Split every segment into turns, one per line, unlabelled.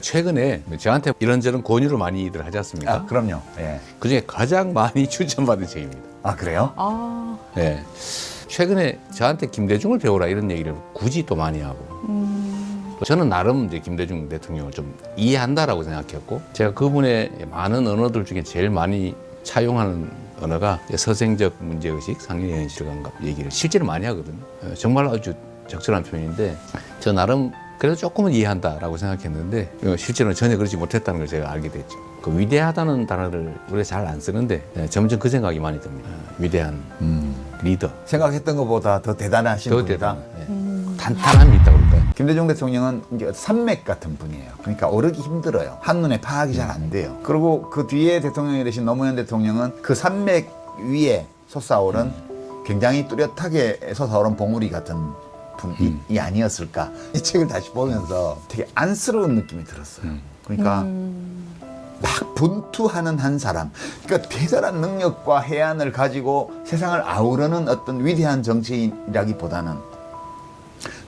최근에 저한테 이런저런 권유를 많이들 하지 않습니까?
아, 그럼요. 예.
그중에 가장 많이 추천받은 책입니다.
아, 그래요?
아,
예. 최근에 저한테 김대중을 배우라 이런 얘기를 굳이 또 많이 하고 저는 나름 이제 김대중 대통령을 좀 이해한다라고 생각했고 제가 그분의 많은 언어들 중에 제일 많이 차용하는 언어가 서생적 문제의식, 상인의 현실감각 얘기를 실제로 많이 하거든요. 정말 아주 적절한 표현인데 저 나름 그래도 조금은 이해한다라고 생각했는데 실제로는 전혀 그렇지 못했다는 걸 제가 알게 됐죠. 그 위대하다는 단어를 우리가 잘 안 쓰는데 점점 그 생각이 많이 듭니다. 위대한 리더.
생각했던 것보다 더 대단하신
더
분이다.
대단한. 예. 탄탄함이 있다고 그럴까요?
김대중 대통령은 이제 산맥 같은 분이에요. 그러니까 오르기 힘들어요. 한눈에 파악이 잘 안 돼요. 그리고 그 뒤에 대통령이 되신 노무현 대통령은 그 산맥 위에 솟아오른 굉장히 뚜렷하게 솟아오른 봉우리 같은 분이 아니었을까. 이 책을 다시 보면서 되게 안쓰러운 느낌이 들었어요. 그러니까 막 분투하는 한 사람. 그러니까 대단한 능력과 해안을 가지고 세상을 아우르는 어떤 위대한 정치인이라기보다는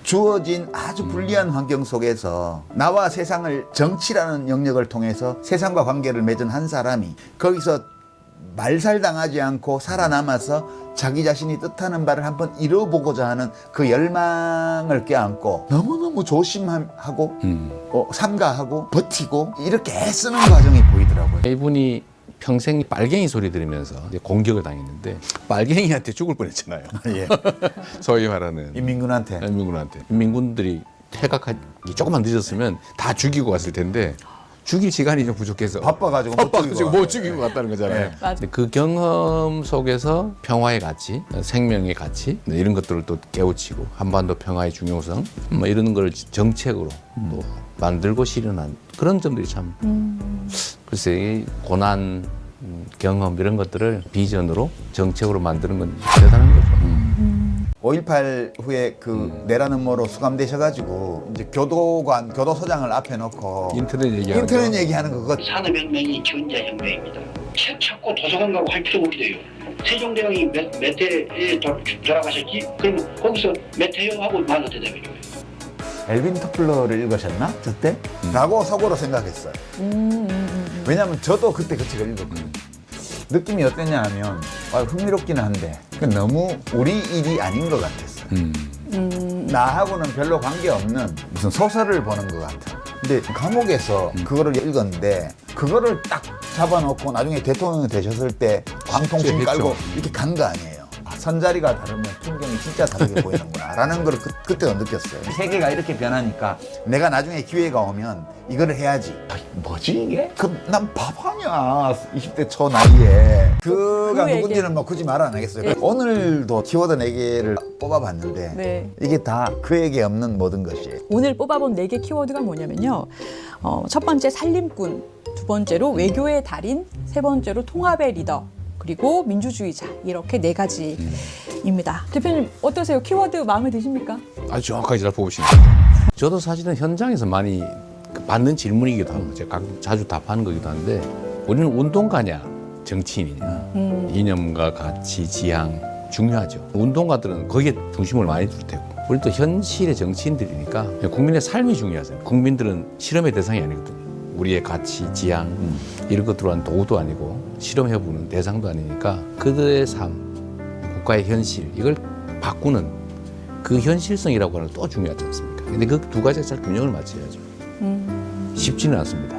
주어진 아주 불리한 환경 속에서 나와 세상을 정치라는 영역을 통해서 세상과 관계를 맺은 한 사람이 거기서 말살당하지 않고 살아남아서 자기 자신이 뜻하는 바를 한번 이뤄보고자 하는 그 열망을 껴안고 너무너무 조심하고 삼가하고 버티고 이렇게 애쓰는 과정이 보이더라고요.
이분이 평생 빨갱이 소리 들으면서 이제 공격을 당했는데 빨갱이한테 죽을 뻔했잖아요.
예.
소위 말하는
인민군한테.
인민군들이 퇴각하기 조금만 늦었으면 다 죽이고 갔을 텐데 죽일 시간이 좀 부족해서
바빠가지고
못 죽이고 갔다는 거잖아요.
네.
맞아.
근데 그 경험 속에서 평화의 가치, 생명의 가치 이런 것들을 또 깨우치고 한반도 평화의 중요성 뭐 이런 걸 정책으로 또 만들고 실현한 그런 점들이 참 글쎄 이 고난 경험 이런 것들을 비전으로 정책으로 만드는 건 대단한 거죠.
5.18 후에 그 내란 음모로 수감되셔가지고 이제 교도소장을 앞에 놓고 인터넷 얘기하는 그거
산업혁명이 전자혁명입니다. 책 찾고 도서관 가고 할 필요가 없게 돼요. 세종대왕이 몇 해에 돌아가셨지? 그러면 거기서 몇 해요? 하고 말로 대답해 줘요.
엘빈 토플러를 읽으셨나? 저때? 라고 속으로 생각했어요. 왜냐면 저도 그때 그 책을 읽었거든요. 느낌이 어땠냐 하면 흥미롭기는 한데 너무 우리 일이 아닌 것 같았어요. 나하고는 별로 관계없는 무슨 소설을 보는 것 같은. 근데 감옥에서 그거를 읽었는데 그거를 딱 잡아놓고 나중에 대통령이 되셨을 때 광통신 깔고 이렇게 간 거 아니에요. 선자리가 다르면 풍경이 진짜 다르게 보이는구나 라는 걸 그때 느꼈어요. 세계가 이렇게 변하니까 내가 나중에 기회가 오면 이거를 해야지. 뭐지 이게? 난 바보냐 20대 초 나이에. 그가 누군지는 뭐 굳이 말 안 하겠어요.
네.
오늘도 키워드 4개를 뽑아봤는데
네.
이게 다 그에게 없는 모든 것이에요.
오늘 뽑아본 4개 키워드가 뭐냐면요. 첫 번째 살림꾼, 두 번째로 외교의 달인, 세 번째로 통합의 리더, 그리고 민주주의자 이렇게 4가지입니다. 대표님 어떠세요? 키워드 마음에 드십니까?
아주 정확하게 잘 뽑으시네요. 저도 사실은 현장에서 많이 받는 질문이기도 하고 제가 자주 답하는 거기도 한데 우리는 운동가냐 정치인이냐 이념과 가치, 지향 중요하죠. 운동가들은 거기에 중심을 많이 둘 테고 우리 또 현실의 정치인들이니까 국민의 삶이 중요하잖아요. 국민들은 실험의 대상이 아니거든요. 우리의 가치, 지향 이런 것들은 도구도 아니고 실험해보는 대상도 아니니까 그들의 삶, 국가의 현실 이걸 바꾸는 그 현실성이라고 하는 게 또 중요하지 않습니까? 근데 그 두 가지가 잘 균형을 맞춰야죠. 쉽지는 않습니다.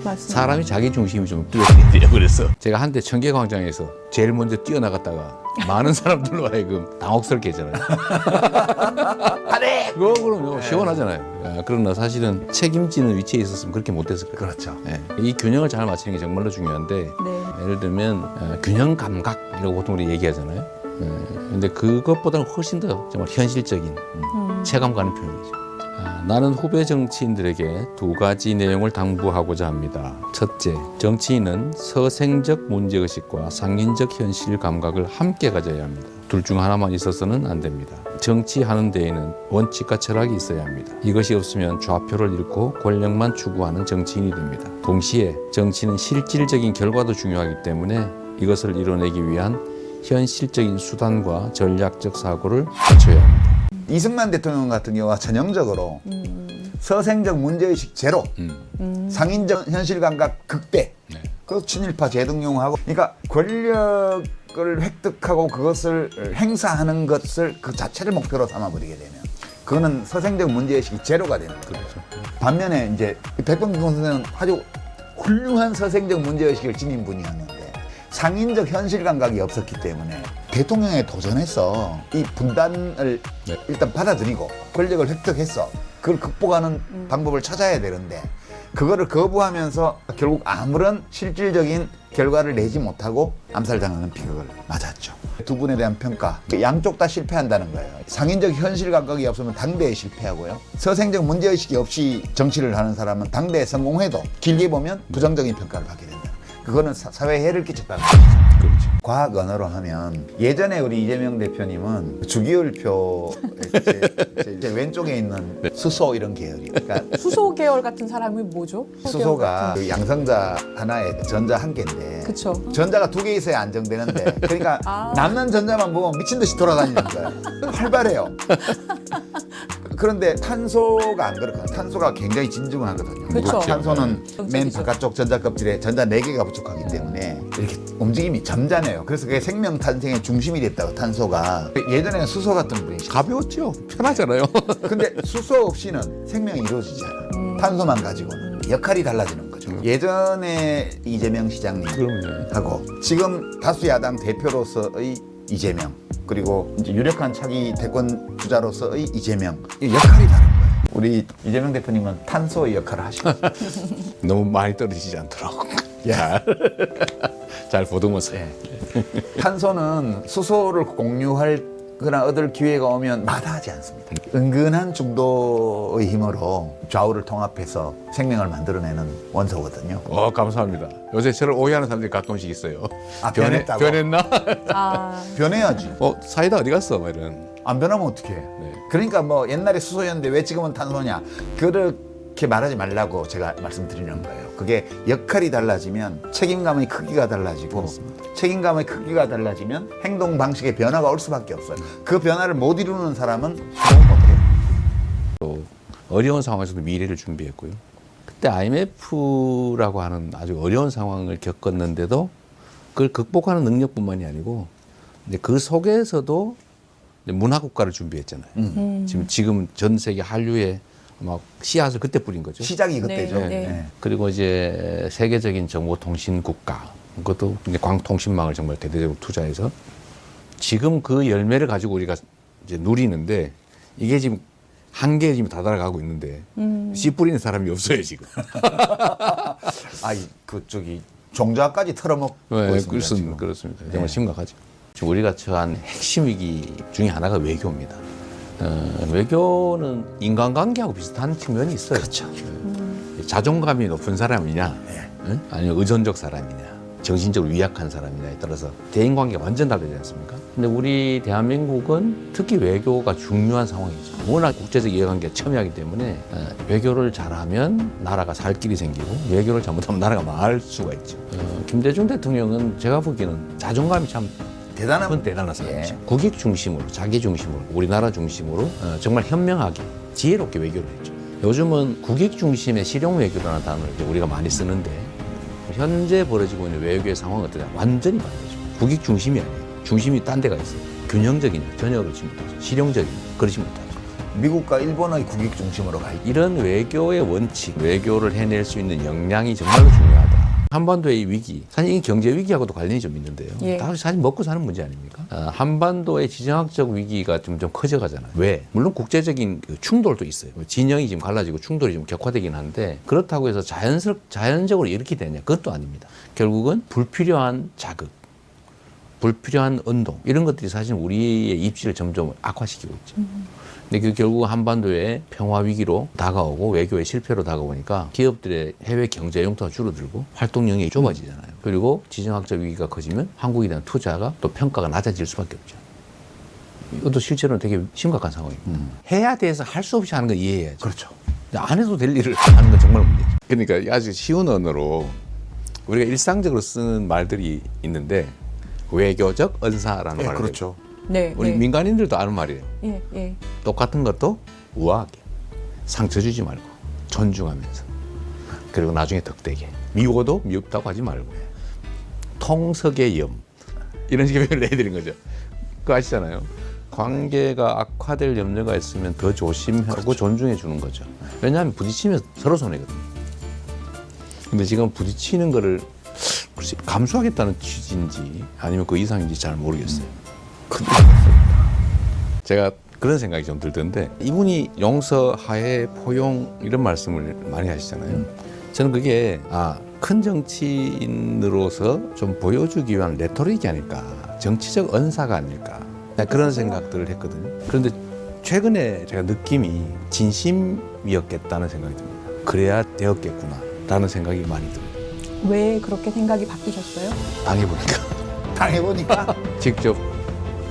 맞습니다.
사람이 자기 중심이 좀 뚜렷해야 그래서 제가 한때 청계광장에서 제일 먼저 뛰어나갔다가 많은 사람들로 하여금 당혹스럽게 했잖아요.
안해!
그럼 시원하잖아요. 그러나 사실은 책임지는 위치에 있었으면 그렇게 못했을 거예요. 그렇죠. 이 균형을 잘 맞추는 게 정말로 중요한데
네.
예를 들면 균형 감각 이라고 보통 우리 얘기하잖아요. 근데 그것보다는 훨씬 더 정말 현실적인 체감 가는 표현이죠. 나는 후배 정치인들에게 2가지 내용을 당부하고자 합니다. 첫째, 정치인은 서생적 문제의식과 상인적 현실 감각을 함께 가져야 합니다. 둘 중 하나만 있어서는 안 됩니다. 정치하는 데에는 원칙과 철학이 있어야 합니다. 이것이 없으면 좌표를 잃고 권력만 추구하는 정치인이 됩니다. 동시에 정치는 실질적인 결과도 중요하기 때문에 이것을 이뤄내기 위한 현실적인 수단과 전략적 사고를 갖춰야 합니다.
이승만 대통령 같은 경우가 전형적으로 서생적 문제의식 제로, 상인적 현실감각 극대,
네.
그 친일파 재등용하고, 그러니까 권력을 획득하고 그것을 행사하는 것을 그 자체를 목표로 삼아버리게 되면 그거는 서생적 문제의식이 제로가 되는 거죠. 반면에 이제 백범균 선생은 아주 훌륭한 서생적 문제의식을 지닌 분이었는데 상인적 현실 감각이 없었기 때문에 대통령에 도전해서 이 분단을
네.
일단 받아들이고 권력을 획득했어. 그걸 극복하는 방법을 찾아야 되는데 그거를 거부하면서 결국 아무런 실질적인 결과를 내지 못하고 암살당하는 비극을 맞았죠. 두 분에 대한 평가, 양쪽 다 실패한다는 거예요. 상인적 현실 감각이 없으면 당대에 실패하고요. 서생적 문제의식이 없이 정치를 하는 사람은 당대에 성공해도 길게 보면 부정적인 평가를 받게 된다. 그거는 사회에 해를 끼쳤다는 거죠.
그렇죠.
과학 언어로 하면 예전에 우리 이재명 대표님은 주기율표 제 왼쪽에 있는 수소 이런 계열이 그러니까
수소 계열 같은 사람이 뭐죠?
수소가 그 양성자 하나에 전자 한 개인데
그쵸.
전자가 두 개 있어야 안정되는데 그러니까
아.
남는 전자만 보면 미친 듯이 돌아다니는 거예요. 활발해요. 그런데 탄소가 안 그렇거든요. 탄소가 굉장히 진중하거든요.
그쵸.
탄소는 맨
정적이죠.
바깥쪽 전자 껍질에 전자 4개가 부족하기 때문에 이렇게 움직임이 점잖아요. 그래서 그게 생명 탄생의 중심이 됐다고 탄소가. 예전에는 수소 같은 분이시죠.
가벼웠죠. 편하잖아요.
근데 수소 없이는 생명이 이루어지지 않아요. 탄소만 가지고는 역할이 달라지는 거죠. 예전에 이재명 시장님하고
그럼요.
지금 다수 야당 대표로서의 이재명 그리고 이제 유력한 차기 대권 주자로서의 이재명 이 역할이 다른 거예요. 우리 이재명 대표님은 탄소의 역할을 하시고
너무 많이 떨어지지 않도록. 야. 잘 보듬었어.
예. 탄소는 수소를 공유할 그나 얻을 기회가 오면 마다하지 않습니다. 은근한 중도의 힘으로 좌우를 통합해서 생명을 만들어내는 원소거든요.
감사합니다. 요새 저를 오해하는 사람들이 가끔씩 있어요.
아, 변했다고?
변했나?
아,
변해야지.
사이다 어디 갔어? 막 이런.
안 변하면 어떡해.
네.
그러니까 뭐 옛날에 수소였는데 왜 지금은 탄소냐. 그렇게 말하지 말라고 제가 말씀드리는 거예요. 그게 역할이 달라지면 책임감의 크기가 달라지고 책임감의 크기가 달라지면 행동 방식의 변화가 올 수밖에 없어요. 그 변화를 못 이루는 사람은 성공 못해요.
또 어려운 상황에서도 미래를 준비했고요. 그때 IMF라고 하는 아주 어려운 상황을 겪었는데도 그걸 극복하는 능력뿐만이 아니고 이제 그 속에서도 이제 문화국가를 준비했잖아요. 지금 전 세계 한류에 막 씨앗을 그때 뿌린 거죠.
시작이 그때죠.
네, 네.
네.
그리고 이제 세계적인 정보통신 국가, 그것도 이제 광통신망을 정말 대대적으로 투자해서 지금 그 열매를 가지고 우리가 이제 누리는데 이게 지금 한계에 지금 다다라가고 있는데 씨 뿌리는 사람이 없어요 지금.
저기 종자까지 털어먹고 있습니다. 지금.
그렇습니다. 정말
네.
심각하죠. 지금 우리가 처한 핵심 위기 중에 하나가 외교입니다. 외교는 인간관계하고 비슷한 측면이 있어요. 그렇죠. 자존감이 높은 사람이냐, 응? 아니면 의존적 사람이냐, 정신적으로 위약한 사람이냐에 따라서 대인관계가 완전 다르지 않습니까? 근데 우리 대한민국은 특히 외교가 중요한 상황이죠. 워낙 국제적 이해관계가 첨예하기 때문에 외교를 잘하면 나라가 살 길이 생기고 외교를 잘못하면 나라가 망할 수가 있죠. 김대중 대통령은 제가 보기에는 자존감이 참
대단한
대단한 사람이죠.
예.
국익 중심으로, 자기 중심으로, 우리나라 중심으로 정말 현명하게, 지혜롭게 외교를 했죠. 요즘은 국익 중심의 실용 외교라는 단어를 이제 우리가 많이 쓰는데 현재 벌어지고 있는 외교의 상황은 어떠냐? 완전히 반대죠. 국익 중심이 아니에요. 중심이 딴 데가 있어요. 균형적이냐? 전혀 그렇지 못하죠. 실용적이냐? 그렇지 못하죠.
미국과 일본의 국익 중심으로 가 있죠.
이런 외교의 원칙, 외교를 해낼 수 있는 역량이 정말로 중요하다. 한반도의 위기, 사실 이 경제 위기하고도 관련이 좀 있는데요.
예.
다 사실 먹고 사는 문제 아닙니까? 한반도의 지정학적 위기가 점점 커져가잖아요. 왜? 물론 국제적인 그 충돌도 있어요. 진영이 지금 갈라지고 충돌이 좀 격화되긴 한데 그렇다고 해서 자연적으로 이렇게 되냐? 그것도 아닙니다. 결국은 불필요한 자극, 불필요한 운동 이런 것들이 사실 우리의 입지를 점점 악화시키고 있죠. 근데 그 결국 한반도의 평화 위기로 다가오고 외교의 실패로 다가오니까 기업들의 해외 경제 용도가 줄어들고 활동 영역이 좁아지잖아요. 그리고 지정학적 위기가 커지면 한국에 대한 투자가 또 평가가 낮아질 수밖에 없죠. 이것도 실제로는 되게 심각한 상황입니다. 해야 돼서 할 수 없이 하는 건 이해해야죠.
그렇죠.
근데 안 해도 될 일을 하는 건 정말 문제죠. 그러니까 아주 쉬운 언어로 우리가 일상적으로 쓰는 말들이 있는데 외교적 언사라는 말을
그렇죠.
네.
우리
네.
민간인들도 아는 말이에요.
예, 예.
똑같은 것도 우아하게 상처 주지 말고 존중하면서 그리고 나중에 덕되게 미워도 미흡다고 하지 말고 통석의 염 이런 식의 표현을 해드린 거죠. 그거 아시잖아요. 관계가 악화될 염려가 있으면 더 조심하고
그렇죠.
존중해 주는 거죠. 왜냐하면 부딪히면 서로 손해거든요. 근데 지금 부딪히는 거를 글쎄 감수하겠다는 취지인지 아니면 그 이상인지 잘 모르겠어요.
근데
제가 그런 생각이 좀 들던데 이분이 용서, 화해, 포용 이런 말씀을 많이 하시잖아요. 저는 그게 큰 정치인으로서 좀 보여주기 위한 레토릭이 아닐까, 정치적 언사가 아닐까 그런 생각들을 했거든요. 그런데 최근에 제가 느낌이 진심이었겠다는 생각이 듭니다. 그래야 되었겠구나 라는 생각이 많이 들어요.
왜 그렇게 생각이 바뀌셨어요?
당해보니까
당해보니까
직접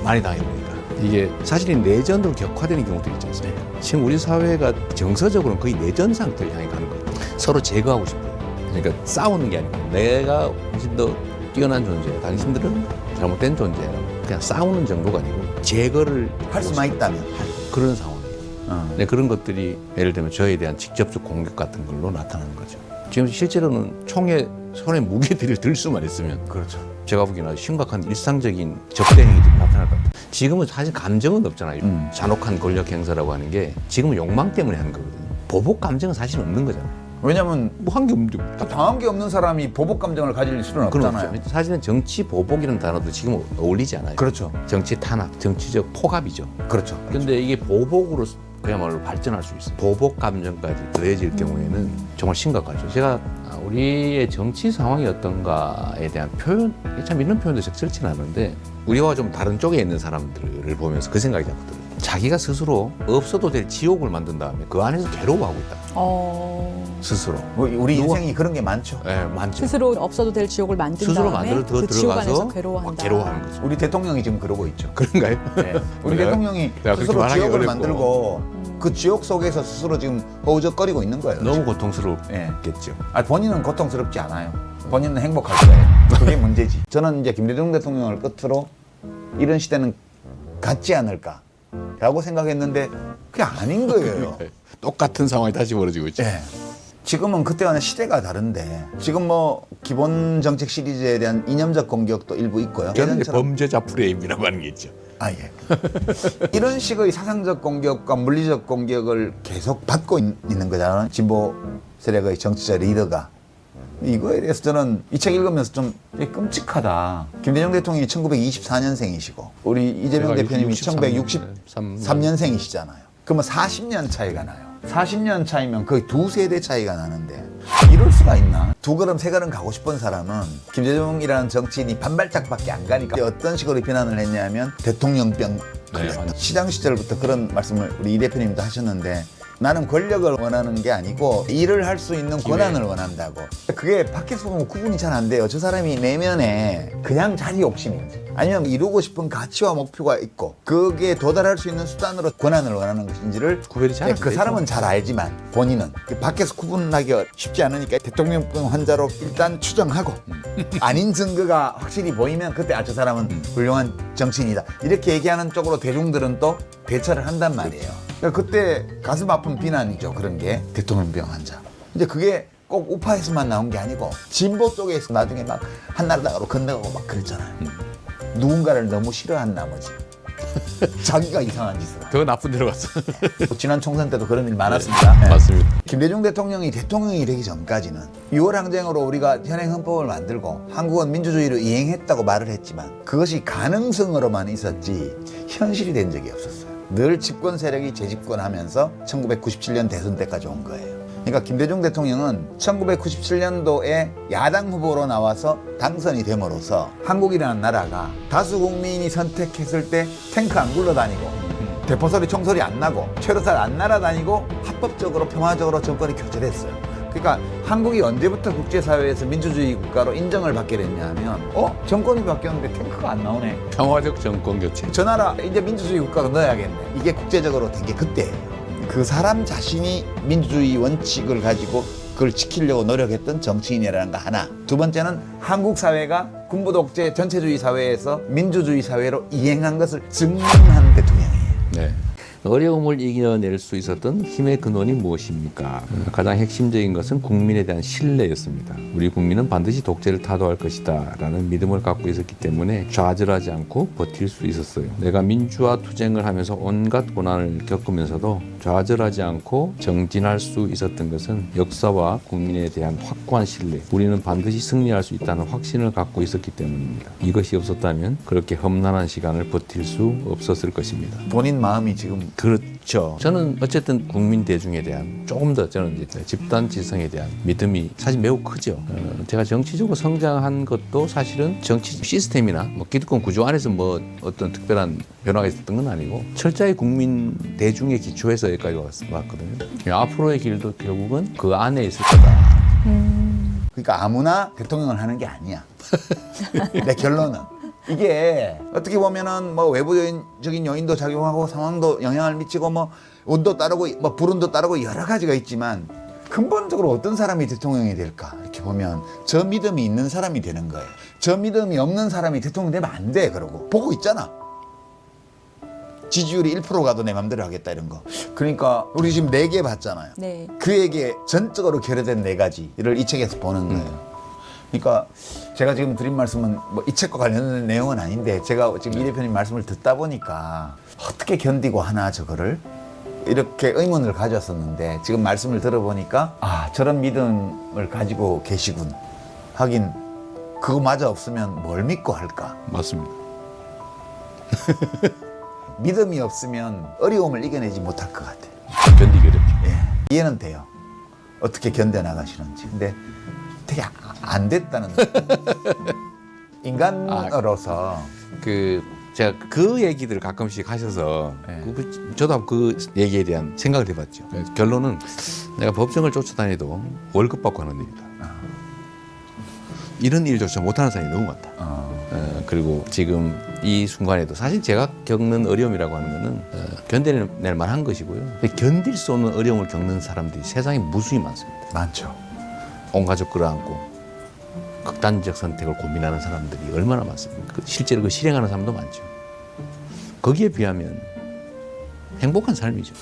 많이 당해보니까 이게 사실은 내전으로 격화되는 경우들이 있지 않습니까? 지금 우리 사회가 정서적으로는 거의 내전 상태를 향해 가는 거예요. 서로 제거하고 싶어요. 그러니까 싸우는 게 아니고 내가 훨씬 더 뛰어난 존재야, 당신들은 잘못된 존재야, 그냥 싸우는 정도가 아니고 제거를
할 수만 있다면.
그런 상황이에요. 네, 그런 것들이 예를 들면 저에 대한 직접적 공격 같은 걸로 나타나는 거죠. 지금 실제로는 총에 손에 무게들을 들 수만 있으면
그렇죠.
제가 보기에는 아주 심각한 일상적인 적대 행위들이 나타날 것 같아요. 지금은 사실 감정은 없잖아요. 잔혹한 권력 행사라고 하는 게 지금은 욕망 때문에 하는 거거든요. 보복 감정은 사실 없는 거잖아요.
왜냐면
뭐 한 게 없는데
당한 게 없는 사람이 보복 감정을 가질 수는
그런
없잖아요.
없죠. 사실은 정치 보복이라는 단어도 지금 어울리지 않아요.
그렇죠.
정치 탄압, 정치적 포갑이죠.
그렇죠.
근데 이게 보복으로 그야말로 발전할 수 있어요. 보복 감정까지 더해질 경우에는 정말 심각하죠. 제가 우리의 정치 상황이 어떤가에 대한 표현, 참 이런 표현도 적절치는 않은데 우리와 좀 다른 쪽에 있는 사람들을 보면서 그 생각이 자꾸 들어요. 자기가 스스로 없어도 될 지옥을 만든 다음에 그 안에서 괴로워하고 있다. 스스로.
우리 인생이 그런 게 많죠.
네, 많죠.
스스로 없어도 될 지옥을 만든
스스로
다음에
만들어 더
그 지옥 안에서
들어가서
괴로워한다.
막 괴로워하는 거죠.
우리 대통령이 지금 그러고 있죠.
그런가요?
네. 우리
그래요?
대통령이
내가 그렇게
스스로
말하기
지옥을
어렵고.
만들고 그 지옥 속에서 스스로 지금 허우적거리고 있는 거예요.
너무
지금.
고통스럽겠죠.
본인은 고통스럽지 않아요. 본인은 행복할 거예요. 그게 문제지. 저는 이제 김대중 대통령을 끝으로 이런 시대는 갖지 않을까라고 생각했는데 그게 아닌 거예요.
똑같은 상황이 다시 벌어지고 있죠.
네. 지금은 그때와는 시대가 다른데 지금 뭐 기본 정책 시리즈에 대한 이념적 공격도 일부 있고요.
저는 이제
예전처럼-
범죄자 프레임이라고 하는 게 있죠.
예. 이런 식의 사상적 공격과 물리적 공격을 계속 받고 있는 거잖아요. 진보 세력의 정치적 리더가. 이거에 대해서 저는 이 책 읽으면서 좀 되게 끔찍하다. 김대중 대통령이 1924년생이시고 우리 이재명 대표님이 1963년생이시잖아요. 그러면 40년 차이가 나요. 40년 차이면 거의 두 세대 차이가 나는데 이럴 수가 있나? 두 걸음 세 걸음 가고 싶은 사람은 김대중이라는 정치인이 반발짝밖에 안 가니까 어떤 식으로 비난을 했냐면 대통령병 걸렸다. 시장 시절부터 그런 말씀을 우리 이 대표님도 하셨는데 나는 권력을 원하는 게 아니고 일을 할 수 있는 권한을 원한다고. 그게 밖에서 보면 구분이 잘 안 돼요. 저 사람이 내면에 그냥 자리 욕심인지 아니면 이루고 싶은 가치와 목표가 있고 그게 도달할 수 있는 수단으로 권한을 원하는 것인지를
구별이 잘 안
그
되죠.
사람은 잘 알지만 본인은 밖에서 구분하기가 쉽지 않으니까 대통령병 환자로 일단 추정하고 아닌 증거가 확실히 보이면 그때 저 사람은 훌륭한 정치인이다 이렇게 얘기하는 쪽으로 대중들은 또 대처를 한단 말이에요. 그러니까 그때 가슴 아픈 비난이죠. 그런 게 대통령병 환자. 이제 그게 꼭 우파에서만 나온 게 아니고 진보 쪽에서 나중에 막 한나라당으로 건너가고 막 그랬잖아요. 누군가를 너무 싫어한 나머지 자기가 이상한 짓을 하고.
더 나쁜 데로 갔어.
지난 총선 때도 그런 일 많았습니다. 네.
맞습니다.
김대중 대통령이 대통령이 되기 전까지는 6월 항쟁으로 우리가 현행 헌법을 만들고 한국은 민주주의를 이행했다고 말을 했지만 그것이 가능성으로만 있었지 현실이 된 적이 없었어요. 늘 집권 세력이 재집권하면서 1997년 대선 때까지 온 거예요. 그러니까 김대중 대통령은 1997년도에 야당 후보로 나와서 당선이 됨으로써 한국이라는 나라가 다수 국민이 선택했을 때 탱크 안 굴러다니고 대포소리 총소리 안 나고 최루탄 안 날아다니고 합법적으로 평화적으로 정권이 교체됐어요. 그러니까 한국이 언제부터 국제사회에서 민주주의 국가로 인정을 받게 됐냐 하면 정권이 바뀌었는데 탱크가 안 나오네.
평화적 정권 교체.
저 나라 이제 민주주의 국가로 넣어야겠네. 이게 국제적으로 된 게 그때예요. 그 사람 자신이 민주주의 원칙을 가지고 그걸 지키려고 노력했던 정치인이라는 거 하나. 두 번째는 한국 사회가 군부 독재 전체주의 사회에서 민주주의 사회로 이행한 것을 증명한 대통령이에요.
네. 어려움을 이겨낼 수 있었던 힘의 근원이 무엇입니까? 가장 핵심적인 것은 국민에 대한 신뢰였습니다. 우리 국민은 반드시 독재를 타도할 것이다 라는 믿음을 갖고 있었기 때문에 좌절하지 않고 버틸 수 있었어요. 내가 민주화 투쟁을 하면서 온갖 고난을 겪으면서도 좌절하지 않고 정진할 수 있었던 것은 역사와 국민에 대한 확고한 신뢰, 우리는 반드시 승리할 수 있다는 확신을 갖고 있었기 때문입니다. 이것이 없었다면 그렇게 험난한 시간을 버틸 수 없었을 것입니다.
본인 마음이 지금
그렇죠. 저는 어쨌든 국민 대중에 대한 조금 더 저는 이제 집단 지성에 대한 믿음이 사실 매우 크죠. 제가 정치적으로 성장한 것도 사실은 정치 시스템이나 뭐 기득권 구조 안에서 뭐 어떤 특별한 변화가 있었던 건 아니고 철저히 국민 대중의 기초에서 여기까지 왔거든요. 앞으로의 길도 결국은 그 안에 있을 거다.
그러니까 아무나 대통령을 하는 게 아니야. 내 결론은. 이게 어떻게 보면은 뭐 외부적인 요인도 작용하고 상황도 영향을 미치고 뭐 운도 따르고 뭐 불운도 따르고 여러 가지가 있지만 근본적으로 어떤 사람이 대통령이 될까 이렇게 보면 저 믿음이 있는 사람이 되는 거예요. 저 믿음이 없는 사람이 대통령 되면 안 돼. 그러고 보고 있잖아. 지지율이 1% 가도 내 맘대로 하겠다 이런 거. 그러니까 우리 지금 4개 봤잖아요.
네.
그에게 전적으로 결여된 4가지를 이 책에서 보는 거예요. 그러니까 제가 지금 드린 말씀은 뭐 이 책과 관련된 내용은 아닌데 제가 지금 이 대표님 말씀을 듣다 보니까 어떻게 견디고 하나 저거를 이렇게 의문을 가졌었는데 지금 말씀을 들어보니까 아 저런 믿음을 가지고 계시군. 하긴 그거마저 없으면 뭘 믿고 할까.
맞습니다.
믿음이 없으면 어려움을 이겨내지 못할 것 같아요.
견디기 어렵죠.
예, 이해는 돼요. 어떻게 견뎌나가시는지. 근데 되게 안 됐다는 인간으로서
제가 그 얘기들을 가끔씩 하셔서 저도 그 얘기에 대한 생각을 해봤죠. 결론은 내가 법정을 쫓아다니도 월급 받고 하는 일이다. 이런 일조차 못하는 사람이 너무 많다. 그리고 지금 이 순간에도 사실 제가 겪는 어려움이라고 하는 거는 견뎌낼 만한 것이고요. 견딜 수 없는 어려움을 겪는 사람들이 세상에 무수히 많습니다.
많죠.
온 가족 끌어안고 극단적 선택을 고민하는 사람들이 얼마나 많습니까? 실제로 그 실행하는 사람도 많죠. 거기에 비하면 행복한 삶이죠.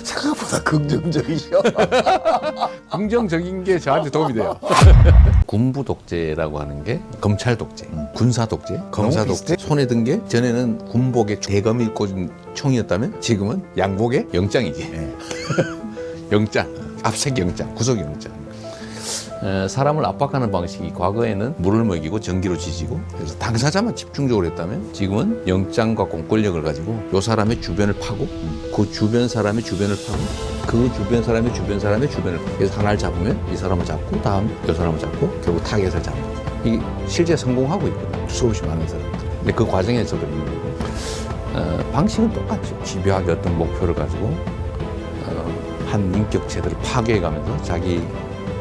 생각보다 긍정적이셔.
긍정적인 게 저한테 도움이 돼요. 군부 독재라고 하는 게 검찰 독재, 군사 독재, 검사 독재. 손에 든 게 전에는 군복에 대검이 꽂은 총이었다면 지금은 양복에 영장이지.
네.
영장, 압색 영장, 구속 영장. 사람을 압박하는 방식이 과거에는 물을 먹이고 전기로 지지고 그래서 당사자만 집중적으로 했다면 지금은 영장과 공권력을 가지고 요 사람의 주변을 파고 그 주변 사람의 주변을 파고 그 주변 사람의 주변 사람의 주변을 파고 그래서 하나를 잡으면 이 사람을 잡고 다음 요 사람을 잡고 결국 타겟을 잡고 이게 실제 성공하고 있거든요. 수없이 많은 사람들. 근데 그 과정에서도 있는 거고 방식은 똑같죠. 집요하게 어떤 목표를 가지고 한 인격체들을 파괴해가면서 자기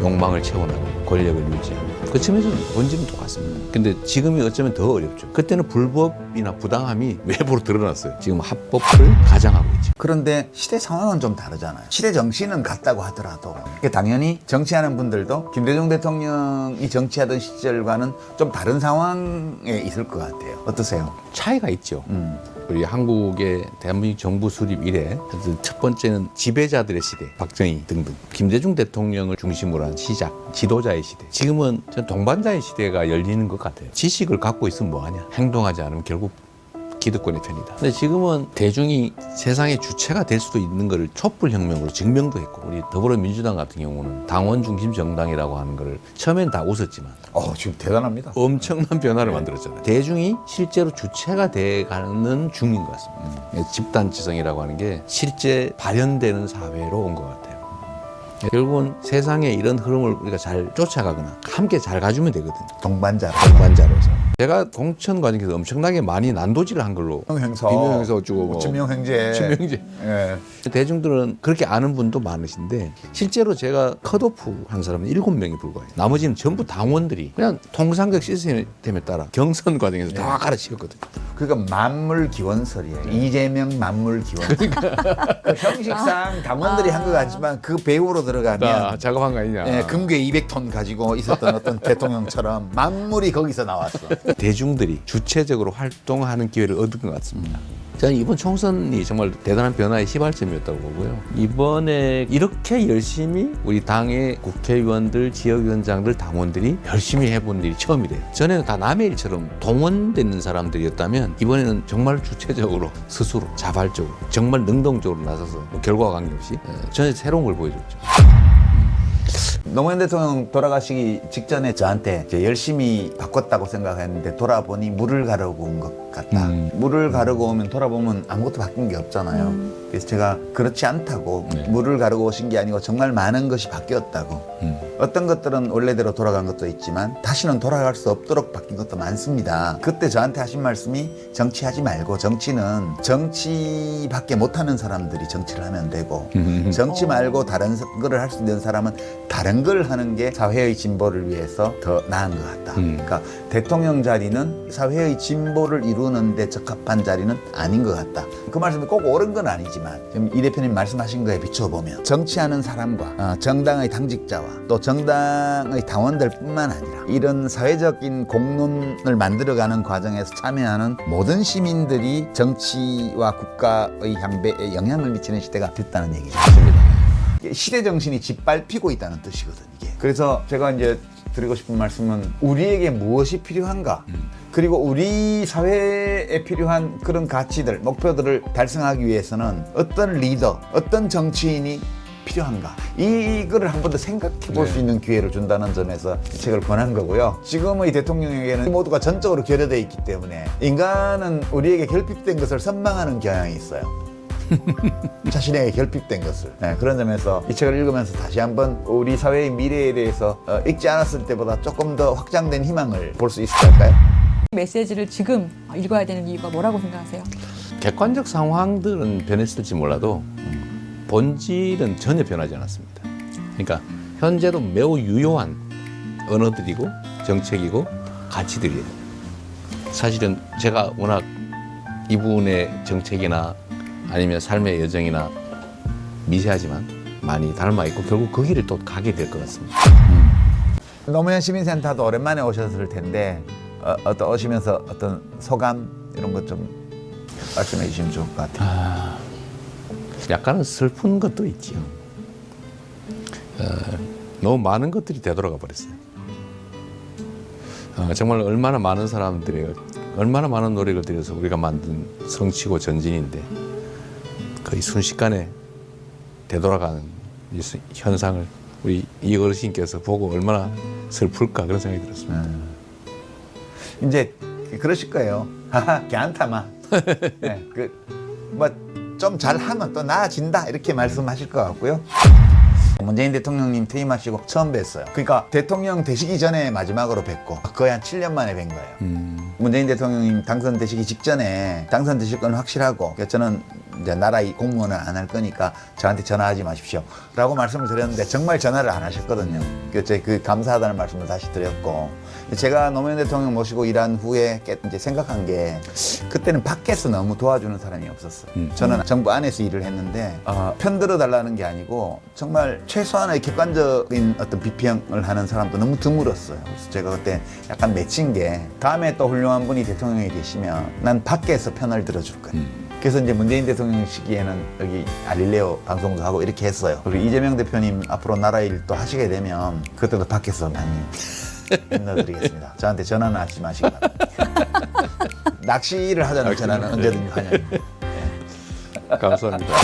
욕망을 채워나가고 권력을 유지하고 그 점에서는 본질은 똑같습니다. 근데 지금이 어쩌면 더 어렵죠. 그때는 불법이나 부당함이 외부로 드러났어요. 지금 합법을 가장하고 있죠.
그런데 시대 상황은 좀 다르잖아요. 시대 정신은 같다고 하더라도 당연히 정치하는 분들도 김대중 대통령이 정치하던 시절과는 좀 다른 상황에 있을 것 같아요. 어떠세요?
차이가 있죠. 우리 한국의 대한민국 정부 수립 이래 첫 번째는 지배자들의 시대, 박정희 등등. 김대중 대통령을 중심으로 한 시작, 지도자의 시대. 지금은 전 동반자의 시대가 열리는 것 같아요. 지식을 갖고 있으면 뭐하냐? 행동하지 않으면 결국 기득권의 편이다. 근데 지금은 대중이 세상의 주체가 될 수도 있는 것을 촛불혁명으로 증명도 했고 우리 더불어민주당 같은 경우는 당원 중심 정당이라고 하는 걸 처음엔 다 웃었지만
지금 대단합니다.
엄청난 변화를 만들었잖아요. 대중이 실제로 주체가 돼가는 중인 것 같습니다. 집단지성이라고 하는 게 실제 발현되는 사회로 온 것 같아요. 결국은 세상에 이런 흐름을 우리가 잘 쫓아가거나 함께 잘 가주면 되거든요. 동반자로서. 제가 공천 과정에서 엄청나게 많이 난도질을 한 걸로
비명행사
어쩌고 뭐
친명행제. 예.
대중들은 그렇게 아는 분도 많으신데 실제로 제가 컷오프 한 사람은 7명이 불과해요. 나머지는 전부 당원들이 그냥 통상적 시스템에 따라 경선 과정에서 다 가르치셨거든요.
그러니까 만물기원설이에요. 이재명 만물기원설. 그 형식상 당원들이 한 것 같지만 그 배후로 들어가면
작업한 거 아니냐.
금괴 200톤 가지고 있었던 어떤 대통령처럼 만물이 거기서 나왔어.
대중들이 주체적으로 활동하는 기회를 얻은 것 같습니다. 저는 이번 총선이 정말 대단한 변화의 시발점이었다고 보고요. 이번에 이렇게 열심히 우리 당의 국회의원들, 지역위원장들, 당원들이 열심히 해본 일이 처음이래요. 전에는 다 남의 일처럼 동원되는 사람들이었다면 이번에는 정말 주체적으로 스스로 자발적으로 정말 능동적으로 나서서 뭐 결과와 관계없이 전에 새로운 걸 보여줬죠.
노무현 대통령 돌아가시기 직전에 저한테 이제 열심히 바꿨다고 생각했는데 돌아보니 물을 가르고 온 것 같다. 물을 가르고 오면 돌아보면 아무것도 바뀐 게 없잖아요. 그래서 제가 그렇지 않다고
네.
물을 가르고 오신 게 아니고 정말 많은 것이 바뀌었다고. 어떤 것들은 원래대로 돌아간 것도 있지만 다시는 돌아갈 수 없도록 바뀐 것도 많습니다. 그때 저한테 하신 말씀이 정치하지 말고 정치는 정치밖에 못하는 사람들이 정치를 하면 되고 정치 말고 다른 거를 할 수 있는 사람은 다른 걸 하는 게 사회의 진보를 위해서 더 나은 것 같다. 그러니까 대통령 자리는 사회의 진보를 이루는데 적합한 자리는 아닌 것 같다. 그 말씀이 꼭 옳은 건 아니지만 지금 이 대표님 말씀하신 거에 비춰보면 정치하는 사람과 정당의 당직자와 또 정당의 당원들뿐만 아니라 이런 사회적인 공론을 만들어가는 과정에서 참여하는 모든 시민들이 정치와 국가의 향배에 영향을 미치는 시대가 됐다는 얘기죠. 시대 정신이 짓밟히고 있다는 뜻이거든요. 이게. 그래서 제가 이제 드리고 싶은 말씀은 우리에게 무엇이 필요한가? 그리고 우리 사회에 필요한 그런 가치들, 목표들을 달성하기 위해서는 어떤 리더, 어떤 정치인이 필요한가? 이거를 한 번 더 생각해 볼 수 있는 기회를 준다는 점에서 이 책을 권한 거고요. 지금의 대통령에게는 모두가 전적으로 결여되어 있기 때문에 인간은 우리에게 결핍된 것을 선망하는 경향이 있어요. 자신에게 결핍된 것을. 네, 그런 점에서 이 책을 읽으면서 다시 한번 우리 사회의 미래에 대해서 읽지 않았을 때보다 조금 더 확장된 희망을 볼 수 있을까요?
메시지를 지금 읽어야 되는 이유가 뭐라고 생각하세요?
객관적 상황들은 변했을지 몰라도 본질은 전혀 변하지 않았습니다. 그러니까 현재도 매우 유효한 언어들이고 정책이고 가치들이에요. 사실은 제가 워낙 이분의 정책이나 아니면 삶의 여정이나 미세하지만 많이 닮아있고 결국 그 길을 또 가게 될 것 같습니다.
노무현 시민센터도 오랜만에 오셨을 텐데 오시면서 어떤 소감 이런 것 좀 말씀해 주시면 좋을 것 같아요.
약간은 슬픈 것도 있지요. 너무 많은 것들이 되돌아가 버렸어요. 정말 얼마나 많은 사람들이 얼마나 많은 노력을 들여서 우리가 만든 성취고 전진인데 거의 순식간에 되돌아가는 이 현상을 우리 이 어르신께서 보고 얼마나 슬플까 그런 생각이 들었습니다.
이제 그러실 거예요. 하하, 괜찮다마. 네, 좀 잘하면 또 나아진다 이렇게 말씀하실 것 같고요. 문재인 대통령님 퇴임하시고 처음 뵀어요. 그러니까 대통령 되시기 전에 마지막으로 뵙고 거의 한 7년 만에 뵌 거예요. 문재인 대통령님 당선되시기 직전에 당선되실 건 확실하고 저는 이제 나라의 공무원을 안 할 거니까 저한테 전화하지 마십시오 라고 말씀을 드렸는데 정말 전화를 안 하셨거든요. 그래서 그 감사하다는 말씀을 다시 드렸고 제가 노무현 대통령 모시고 일한 후에 이제 생각한 게 그때는 밖에서 너무 도와주는 사람이 없었어요. 저는 정부 안에서 일을 했는데 편들어 달라는 게 아니고 정말 최소한의 객관적인 어떤 비평을 하는 사람도 너무 드물었어요. 그래서 제가 그때 약간 맺힌 게 다음에 또 훌륭한 분이 대통령이 되시면 난 밖에서 편을 들어줄 거야. 그래서 이제 문재인 대통령 시기에는 여기 갈릴레오 방송도 하고 이렇게 했어요. 그리고 이재명 대표님 앞으로 나라 일 또 하시게 되면 그때도 밖에서 많이 힘내드리겠습니다. 저한테 전화는 하지 마시기 바랍니다. 낚시를 하자는 전화는 언제든지 환영입니다.
감사합니다.